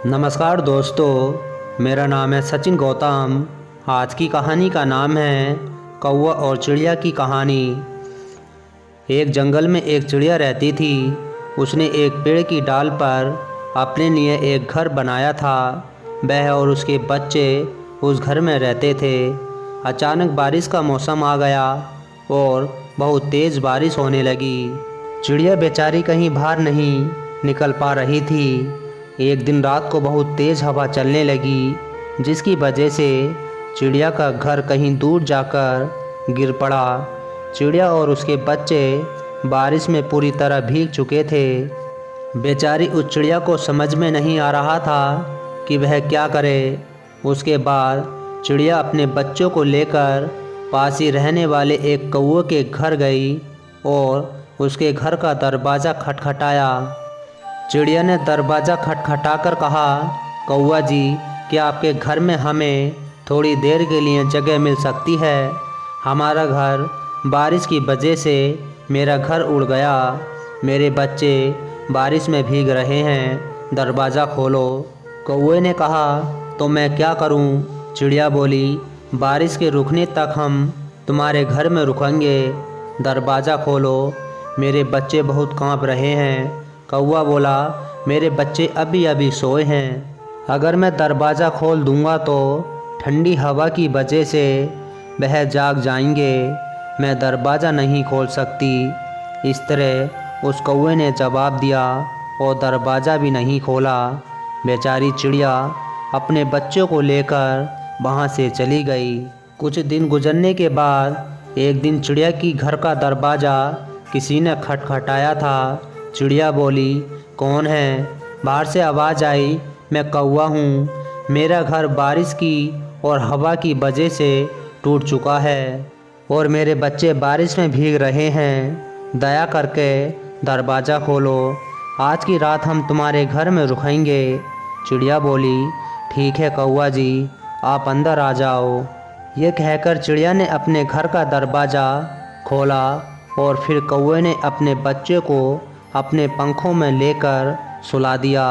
नमस्कार दोस्तों, मेरा नाम है सचिन गौतम। आज की कहानी का नाम है कौवा और चिड़िया की कहानी। एक जंगल में एक चिड़िया रहती थी। उसने एक पेड़ की डाल पर अपने लिए एक घर बनाया था। वह और उसके बच्चे उस घर में रहते थे। अचानक बारिश का मौसम आ गया और बहुत तेज़ बारिश होने लगी। चिड़िया बेचारी कहीं बाहर नहीं निकल पा रही थी। एक दिन रात को बहुत तेज़ हवा चलने लगी, जिसकी वजह से चिड़िया का घर कहीं दूर जाकर गिर पड़ा। चिड़िया और उसके बच्चे बारिश में पूरी तरह भीग चुके थे। बेचारी उस चिड़िया को समझ में नहीं आ रहा था कि वह क्या करे। उसके बाद चिड़िया अपने बच्चों को लेकर पास ही रहने वाले एक कौवे के घर गई और उसके घर का दरवाज़ा खटखटाया। चिड़िया ने दरवाज़ा खटखटाकर कहा, कौवा जी, क्या आपके घर में हमें थोड़ी देर के लिए जगह मिल सकती है? हमारा घर बारिश की वजह से मेरा घर उड़ गया। मेरे बच्चे बारिश में भीग रहे हैं, दरवाज़ा खोलो। कौवे ने कहा, तो मैं क्या करूं? चिड़िया बोली, बारिश के रुकने तक हम तुम्हारे घर में रुकेंगे। दरवाज़ा खोलो, मेरे बच्चे बहुत कांप रहे हैं। कौवा बोला, मेरे बच्चे अभी अभी सोए हैं। अगर मैं दरवाज़ा खोल दूंगा तो ठंडी हवा की वजह से वह जाग जाएंगे। मैं दरवाज़ा नहीं खोल सकती। इस तरह उस कौवे ने जवाब दिया और दरवाज़ा भी नहीं खोला। बेचारी चिड़िया अपने बच्चों को लेकर वहाँ से चली गई। कुछ दिन गुजरने के बाद एक दिन चिड़िया की घर का दरवाज़ा किसी ने खटखटाया था। चिड़िया बोली, कौन है? बाहर से आवाज़ आई, मैं कौवा हूँ। मेरा घर बारिश की और हवा की वजह से टूट चुका है और मेरे बच्चे बारिश में भीग रहे हैं। दया करके दरवाज़ा खोलो। आज की रात हम तुम्हारे घर में रुकेंगे। चिड़िया बोली, ठीक है कौवा जी, आप अंदर आ जाओ। ये कहकर चिड़िया ने अपने घर का दरवाज़ा खोला और फिर कौवे ने अपने बच्चे को अपने पंखों में लेकर सुला दिया।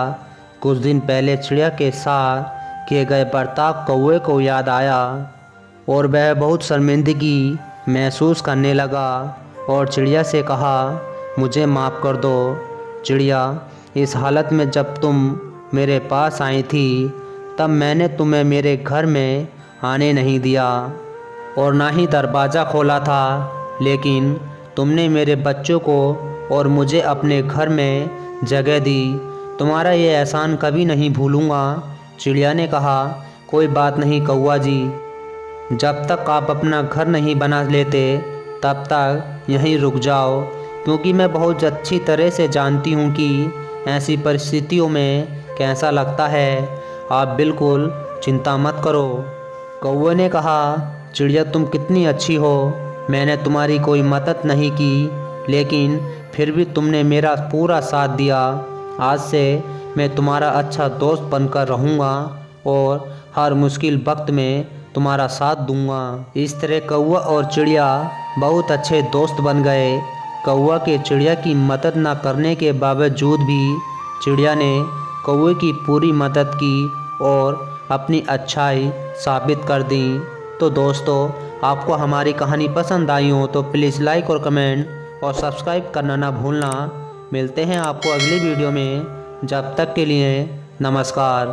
कुछ दिन पहले चिड़िया के साथ किए गए बर्ताव कौवे को याद आया और वह बहुत शर्मिंदगी महसूस करने लगा और चिड़िया से कहा, मुझे माफ़ कर दो। चिड़िया, इस हालत में जब तुम मेरे पास आई थी तब मैंने तुम्हें मेरे घर में आने नहीं दिया और ना ही दरवाज़ा खोला था, लेकिन तुमने मेरे बच्चों को और मुझे अपने घर में जगह दी। तुम्हारा ये एहसान कभी नहीं भूलूंगा। चिड़िया ने कहा, कोई बात नहीं कौवा जी, जब तक आप अपना घर नहीं बना लेते तब तक यहीं रुक जाओ, क्योंकि मैं बहुत अच्छी तरह से जानती हूँ कि ऐसी परिस्थितियों में कैसा लगता है। आप बिल्कुल चिंता मत करो। कौवे ने कहा, चिड़िया तुम कितनी अच्छी हो। मैंने तुम्हारी कोई मदद नहीं की, लेकिन फिर भी तुमने मेरा पूरा साथ दिया। आज से मैं तुम्हारा अच्छा दोस्त बनकर रहूँगा और हर मुश्किल वक्त में तुम्हारा साथ दूंगा। इस तरह कौवा और चिड़िया बहुत अच्छे दोस्त बन गए। कौवा के चिड़िया की मदद न करने के बावजूद भी चिड़िया ने कौवे की पूरी मदद की और अपनी अच्छाई साबित कर दी। तो दोस्तों, आपको हमारी कहानी पसंद आई हो तो प्लीज़ लाइक और कमेंट और सब्सक्राइब करना ना भूलना। मिलते हैं आपको अगली वीडियो में। जब तक के लिए नमस्कार।